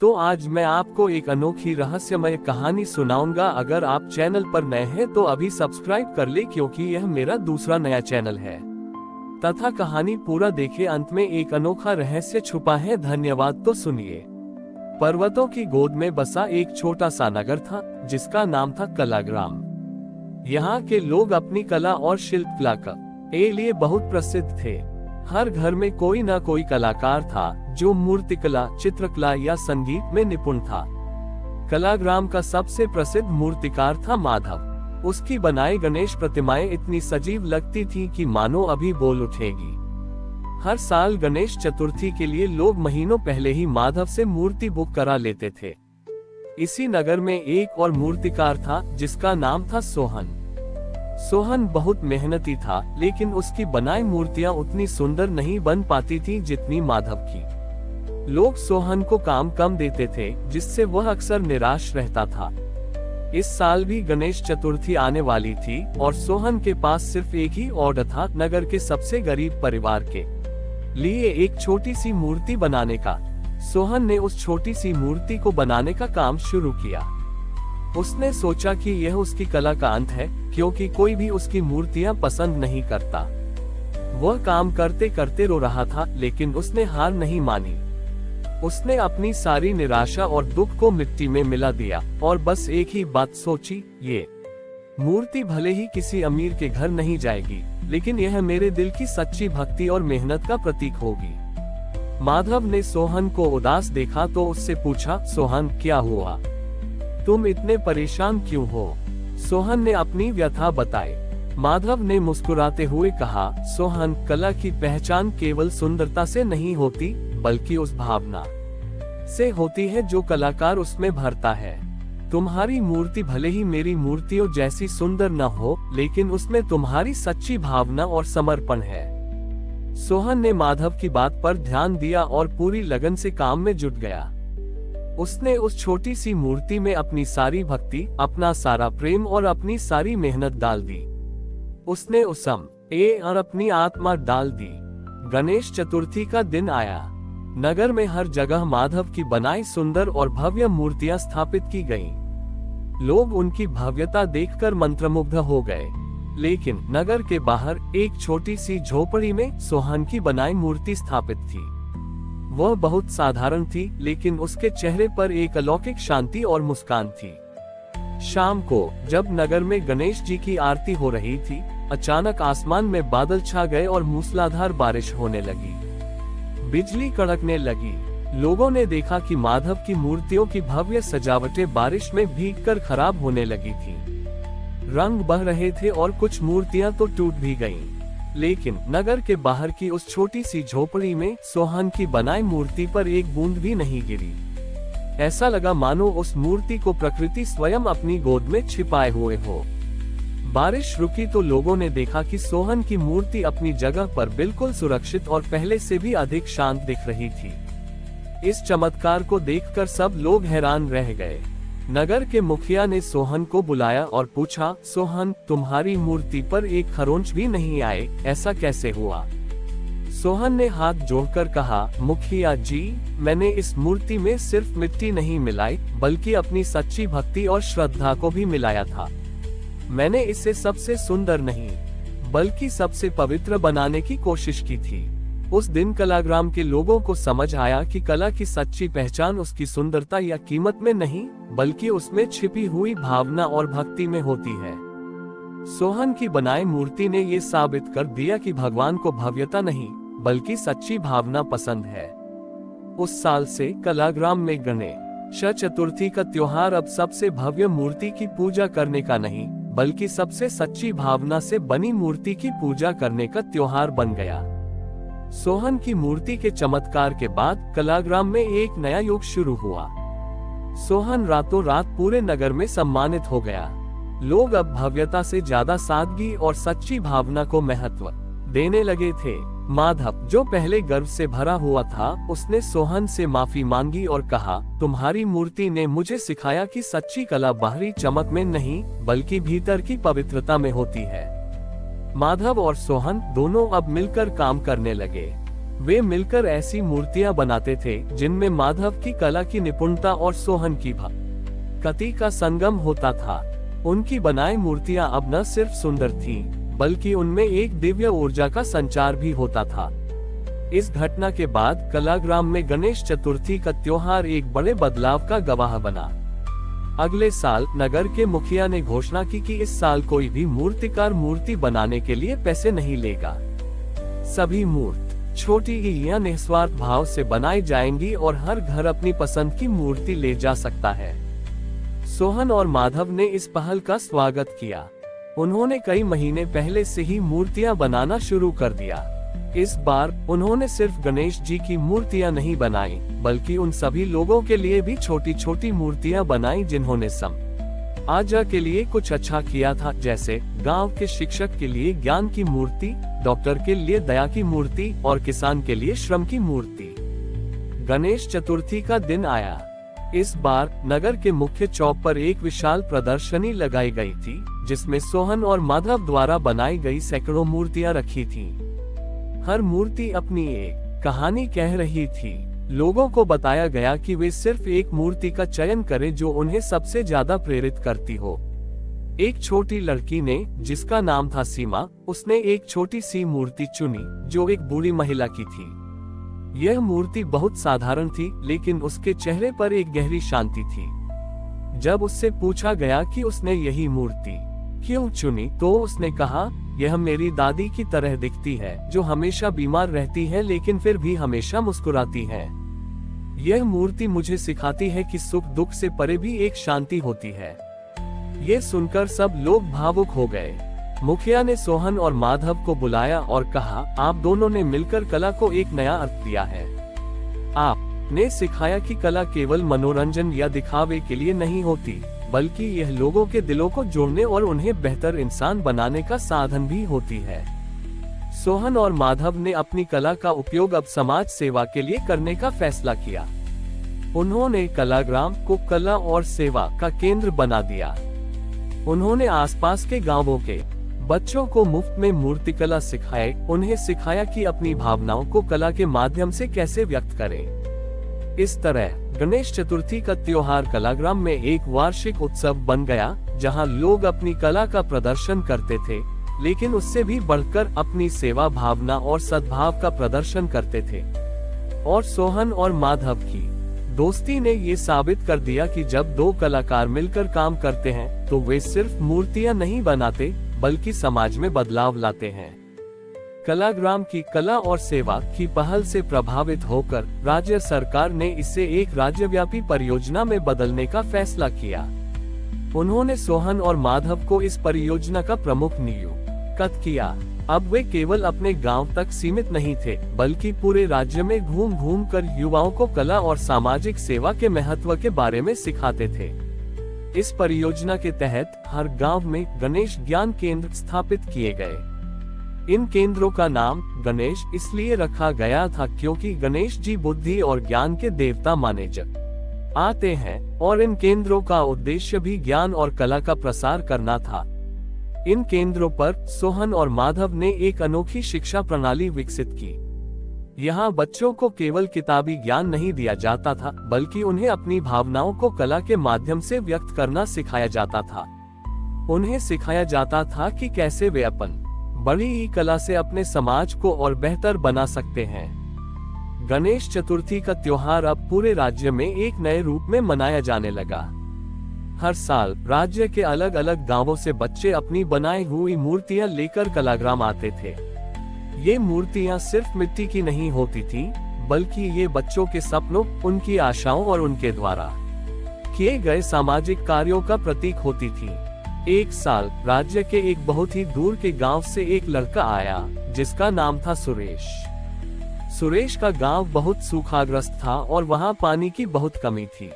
तो आज मैं आपको एक अनोखी रहस्यमय कहानी सुनाऊंगा। अगर आप चैनल पर नए हैं तो अभी सब्सक्राइब कर ले, क्योंकि यह मेरा दूसरा नया चैनल है। तथा कहानी पूरा देखे, अंत में एक अनोखा रहस्य छुपा है। धन्यवाद। तो सुनिए। पर्वतों की गोद में बसा एक छोटा सा नगर था, जिसका नाम था कलाग्राम। यहाँ के लोग अपनी कला और शिल्पकला के लिए बहुत प्रसिद्ध थे। हर घर में कोई न कोई कलाकार था जो मूर्तिकला, चित्रकला या संगीत में निपुण था। कलाग्राम का सबसे प्रसिद्ध मूर्तिकार था माधव। उसकी बनाई गणेश प्रतिमाएं इतनी सजीव लगती थीं कि मानो अभी बोल उठेगी। हर साल गणेश चतुर्थी के लिए लोग महीनों पहले ही माधव से मूर्ति बुक करा लेते थे। इसी नगर में एक और मूर्तिकार था, जिसका नाम था सोहन। सोहन बहुत मेहनती था, लेकिन उसकी बनाई मूर्तियां उतनी सुंदर नहीं बन पाती थी जितनी माधव की। लोग सोहन को काम कम देते थे, जिससे वह अक्सर निराश रहता था। इस साल भी गणेश चतुर्थी आने वाली थी और सोहन के पास सिर्फ एक ही ऑर्डर था, नगर के सबसे गरीब परिवार के लिए एक छोटी सी मूर्ति बनाने का। सोहन ने उस छोटी सी मूर्ति को बनाने का काम शुरू किया। उसने सोचा कि यह उसकी कला का अंत है, क्योंकि कोई भी उसकी मूर्तियां पसंद नहीं करता। वह काम करते करते रो रहा था, लेकिन उसने हार नहीं मानी। उसने अपनी सारी निराशा और दुख को मिट्टी में मिला दिया और बस एक ही बात सोची, ये मूर्ति भले ही किसी अमीर के घर नहीं जाएगी, लेकिन यह मेरे दिल की सच्ची भक्ति और मेहनत का प्रतीक होगी। माधव ने सोहन को उदास देखा तो उससे पूछा, सोहन क्या हुआ? तुम इतने परेशान क्यों हो? सोहन ने अपनी व्यथा बताई। माधव ने मुस्कुराते हुए कहा, सोहन, कला की पहचान केवल सुंदरता से नहीं होती, बल्कि उस भावना से होती है जो कलाकार उसमें भरता है। तुम्हारी मूर्ति भले ही मेरी मूर्तियों जैसी सुंदर न हो, लेकिन उसमें तुम्हारी सच्ची भावना और समर्पण है। सोहन ने माधव की बात पर ध्यान दिया और पूरी लगन से काम में जुट गया। उसने उस छोटी सी मूर्ति में अपनी सारी भक्ति, अपना सारा प्रेम और अपनी सारी मेहनत डाल दी। उसने और अपनी आत्मा डाल दी। गणेश चतुर्थी का दिन आया। नगर में हर जगह माधव की बनाई सुंदर और भव्य मूर्तियां स्थापित की गईं। लोग उनकी भव्यता देखकर मंत्रमुग्ध हो गए। लेकिन नगर के बाहर एक छोटी सी झोपड़ी में सोहन की बनाई मूर्ति स्थापित थी। वह बहुत साधारण थी, लेकिन उसके चेहरे पर एक अलौकिक शांति और मुस्कान थी। शाम को जब नगर में गणेश जी की आरती हो रही थी, अचानक आसमान में बादल छा गए और मूसलाधार बारिश होने लगी। बिजली कड़कने लगी। लोगों ने देखा कि माधव की मूर्तियों की भव्य सजावटें बारिश में भीगकर खराब होने लगी थीं। रंग बह रहे थे और कुछ मूर्तियां तो टूट भी गईं। लेकिन नगर के बाहर की उस छोटी सी झोपड़ी में सोहन की बनाई मूर्ति पर एक बूंद भी नहीं गिरी। ऐसा लगा मानो उस मूर्ति को प्रकृति स्वयं अपनी गोद में छिपाए हुए हो। बारिश रुकी तो लोगों ने देखा कि सोहन की मूर्ति अपनी जगह पर बिल्कुल सुरक्षित और पहले से भी अधिक शांत दिख रही थी। इस चमत्कार को देखकर सब लोग हैरान रह गए। नगर के मुखिया ने सोहन को बुलाया और पूछा, सोहन, तुम्हारी मूर्ति पर एक खरोंच भी नहीं आए, ऐसा कैसे हुआ? सोहन ने हाथ जोड़कर कहा, मुखिया जी, मैंने इस मूर्ति में सिर्फ मिट्टी नहीं मिलाई, बल्कि अपनी सच्ची भक्ति और श्रद्धा को भी मिलाया था। मैंने इसे सबसे सुंदर नहीं, बल्कि सबसे पवित्र बनाने की कोशिश की थी। उस दिन कलाग्राम के लोगों को समझ आया कि कला की सच्ची पहचान उसकी सुंदरता या कीमत में नहीं, बल्कि उसमें छिपी हुई भावना और भक्ति में होती है। सोहन की बनाई मूर्ति ने ये साबित कर दिया कि भगवान को भव्यता नहीं, बल्कि सच्ची भावना पसंद है। उस साल से कलाग्राम में गणेश चतुर्थी का त्योहार अब सबसे भव्य मूर्ति की पूजा करने का नहीं, बल्कि सबसे सच्ची भावना से बनी मूर्ति की पूजा करने का त्योहार बन गया। सोहन की मूर्ति के चमत्कार के बाद कलाग्राम में एक नया युग शुरू हुआ। सोहन रातों रात पूरे नगर में सम्मानित हो गया। लोग अब भव्यता से ज्यादा सादगी और सच्ची भावना को महत्व देने लगे थे। माधव, जो पहले गर्व से भरा हुआ था, उसने सोहन से माफी मांगी और कहा, तुम्हारी मूर्ति ने मुझे सिखाया कि सच्ची कला बाहरी चमक में नहीं, बल्कि भीतर की पवित्रता में होती है। माधव और सोहन दोनों अब मिलकर काम करने लगे। वे मिलकर ऐसी मूर्तियां बनाते थे जिनमें माधव की कला की निपुणता और सोहन की भक्ति का संगम होता था। उनकी बनाई मूर्तियां अब न सिर्फ सुंदर थीं, बल्कि उनमें एक दिव्य ऊर्जा का संचार भी होता था। इस घटना के बाद कलाग्राम में गणेश चतुर्थी का त्योहार एक बड़े बदलाव का गवाह बना। अगले साल नगर के मुखिया ने घोषणा की कि इस साल कोई भी मूर्तिकार मूर्ति बनाने के लिए पैसे नहीं लेगा। सभी मूर्ति छोटी ही या निस्वार्थ भाव से बनाई जाएंगी और हर घर अपनी पसंद की मूर्ति ले जा सकता है। सोहन और माधव ने इस पहल का स्वागत किया। उन्होंने कई महीने पहले से ही मूर्तियां बनाना शुरू कर दिया। इस बार उन्होंने सिर्फ गणेश जी की मूर्तियां नहीं बनाई, बल्कि उन सभी लोगों के लिए भी छोटी छोटी मूर्तियां बनाई जिन्होंने समाज के लिए कुछ अच्छा किया था, जैसे गांव के शिक्षक के लिए ज्ञान की मूर्ति, डॉक्टर के लिए दया की मूर्ति और किसान के लिए श्रम की मूर्ति। गणेश चतुर्थी का दिन आया। इस बार नगर के मुख्य चौक पर एक विशाल प्रदर्शनी लगाई गई थी, जिसमें सोहन और माधव द्वारा बनाई गई सैकड़ों मूर्तियां रखी थीं। हर मूर्ति अपनी एक कहानी कह रही थी। लोगों को बताया गया कि वे सिर्फ एक मूर्ति का चयन करें जो उन्हें सबसे ज्यादा प्रेरित करती हो। एक छोटी लड़की ने, जिसका नाम था सीमा, उसने एक छोटी सी मूर्ति चुनी जो एक बूढ़ी महिला की थी। यह मूर्ति बहुत साधारण थी, लेकिन उसके चेहरे पर एक गहरी शांति थी। जब उससे पूछा गया कि उसने यही मूर्ति क्यों चुनी, तो उसने कहा, यह मेरी दादी की तरह दिखती है, जो हमेशा बीमार रहती है लेकिन फिर भी हमेशा मुस्कुराती है। यह मूर्ति मुझे सिखाती है कि सुख दुख से परे भी एक शांति होती है। ये सुनकर सब लोग भावुक हो गए। मुखिया ने सोहन और माधव को बुलाया और कहा, आप दोनों ने मिलकर कला को एक नया अर्थ दिया है। आपने सिखाया कि कला केवल मनोरंजन या दिखावे के लिए नहीं होती, बल्कि यह लोगों के दिलों को जोड़ने और उन्हें बेहतर इंसान बनाने का साधन भी होती है। सोहन और माधव ने अपनी कला का उपयोग अब समाज सेवा के लिए करने का फैसला किया। उन्होंने कलाग्राम को कला और सेवा का केंद्र बना दिया। उन्होंने आसपास के गांवों के बच्चों को मुफ्त में मूर्तिकला सिखाए, उन्हें सिखाया कि अपनी भावनाओं को कला के माध्यम से कैसे व्यक्त करें। इस तरह गणेश चतुर्थी का त्योहार कलाग्राम में एक वार्षिक उत्सव बन गया, जहां लोग अपनी कला का प्रदर्शन करते थे, लेकिन उससे भी बढ़कर अपनी सेवा भावना और सद्भाव का प्रदर्शन करते थे। और सोहन और माधव की दोस्ती ने ये साबित कर दिया कि जब दो कलाकार मिलकर काम करते हैं, तो वे सिर्फ मूर्तियां नहीं बनाते, बल्कि समाज में बदलाव लाते हैं। कलाग्राम की कला और सेवा की पहल से प्रभावित होकर राज्य सरकार ने इसे एक राज्यव्यापी परियोजना में बदलने का फैसला किया। उन्होंने सोहन और माधव को इस परियोजना का प्रमुख नियुक्त किया। अब वे केवल अपने गांव तक सीमित नहीं थे, बल्कि पूरे राज्य में घूम घूम कर युवाओं को कला और सामाजिक सेवा के महत्व के बारे में सिखाते थे। इस परियोजना के तहत हर गांव में गणेश ज्ञान केंद्र स्थापित किए गए। इन केंद्रों का नाम गणेश इसलिए रखा गया था क्योंकि गणेश जी बुद्धि और ज्ञान के देवता माने जाते हैं, और इन केंद्रों का उद्देश्य भी ज्ञान और कला का प्रसार करना था। इन केंद्रों पर सोहन और माधव ने एक अनोखी शिक्षा प्रणाली विकसित की। यहाँ बच्चों को केवल किताबी ज्ञान नहीं दिया जाता था, बल्कि उन्हें अपनी भावनाओं को कला के माध्यम से व्यक्त करना सिखाया जाता था। उन्हें सिखाया जाता था कि कैसे वे अपन बड़ी ही कला से अपने समाज को और बेहतर बना सकते हैं। गणेश चतुर्थी का त्योहार अब पूरे राज्य में एक नए रूप में मनाया जाने लगा। हर साल राज्य के अलग अलग गांवों से बच्चे अपनी बनाई हुई मूर्तियां लेकर कलाग्राम आते थे। ये मूर्तियां सिर्फ मिट्टी की नहीं होती थी, बल्कि ये बच्चों के सपनों, उनकी आशाओं और उनके द्वारा किए गए सामाजिक कार्यों का प्रतीक होती थी। एक साल राज्य के एक बहुत ही दूर के गांव से एक लड़का आया, जिसका नाम था सुरेश। सुरेश का गांव बहुत सूखाग्रस्त था और वहां पानी की बहुत कमी थी।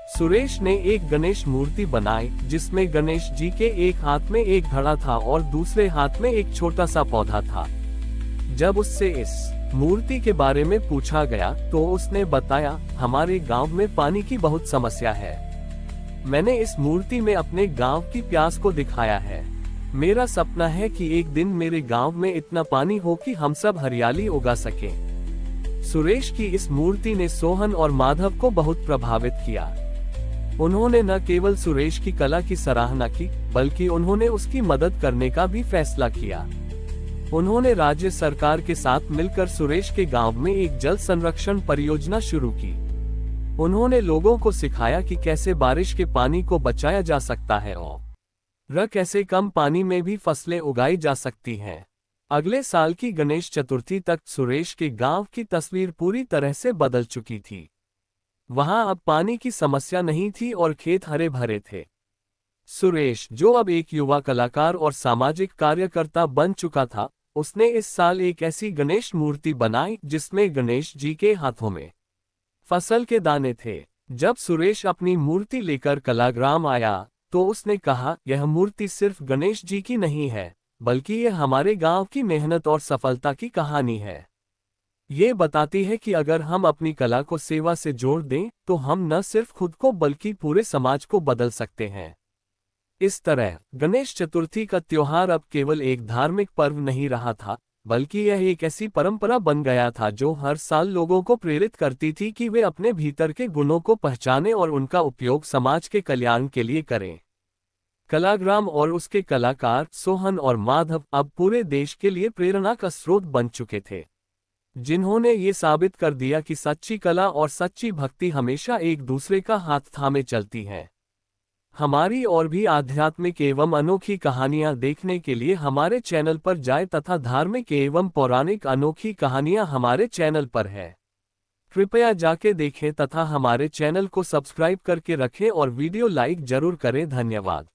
सुरेश ने एक गणेश मूर्ति बनाई, जिसमें गणेश जी के एक हाथ में एक घड़ा था और दूसरे हाथ में एक छोटा सा पौधा था। जब उससे इस मूर्ति के बारे में पूछा गया, तो उसने बताया, हमारे गांव में पानी की बहुत समस्या है। मैंने इस मूर्ति में अपने गांव की प्यास को दिखाया है। मेरा सपना है कि एक दिन मेरे गांव में इतना पानी हो कि हम सब हरियाली उगा सकें। सुरेश की इस मूर्ति ने सोहन और माधव को बहुत प्रभावित किया। उन्होंने न केवल सुरेश की कला की सराहना की, बल्कि उन्होंने उसकी मदद करने का भी फैसला किया। उन्होंने राज्य सरकार के साथ मिलकर सुरेश के गांव में एक जल संरक्षण परियोजना शुरू की। उन्होंने लोगों को सिखाया कि कैसे बारिश के पानी को बचाया जा सकता है और कैसे कम पानी में भी फसलें उगाई जा सकती हैं। अगले साल की गणेश चतुर्थी तक सुरेश के गांव की तस्वीर पूरी तरह से बदल चुकी थी। वहां अब पानी की समस्या नहीं थी और खेत हरे भरे थे। सुरेश, जो अब एक युवा कलाकार और सामाजिक कार्यकर्ता बन चुका था, उसने इस साल एक ऐसी गणेश मूर्ति बनाई जिसमें गणेश जी के हाथों में फसल के दाने थे। जब सुरेश अपनी मूर्ति लेकर कलाग्राम आया तो उसने कहा, यह मूर्ति सिर्फ गणेश जी की नहीं है, बल्कि यह हमारे गांव की मेहनत और सफलता की कहानी है। ये बताती है कि अगर हम अपनी कला को सेवा से जोड़ दें तो हम न सिर्फ खुद को बल्कि पूरे समाज को बदल सकते हैं। इस तरह गणेश चतुर्थी का त्योहार अब केवल एक धार्मिक पर्व नहीं रहा था, बल्कि यह एक ऐसी परंपरा बन गया था जो हर साल लोगों को प्रेरित करती थी कि वे अपने भीतर के गुणों को पहचानें और उनका उपयोग समाज के कल्याण के लिए करें। कलाग्राम और उसके कलाकार सोहन और माधव अब पूरे देश के लिए प्रेरणा का स्रोत बन चुके थे, जिन्होंने ये साबित कर दिया कि सच्ची कला और सच्ची भक्ति हमेशा एक दूसरे का हाथ थामे चलती हैं। हमारी और भी आध्यात्मिक एवं अनोखी कहानियां देखने के लिए हमारे चैनल पर जाएं तथा धार्मिक एवं पौराणिक अनोखी कहानियां हमारे चैनल पर है। कृपया जाके देखें तथा हमारे चैनल को सब्सक्राइब करके रखें और वीडियो लाइक जरूर करें। धन्यवाद।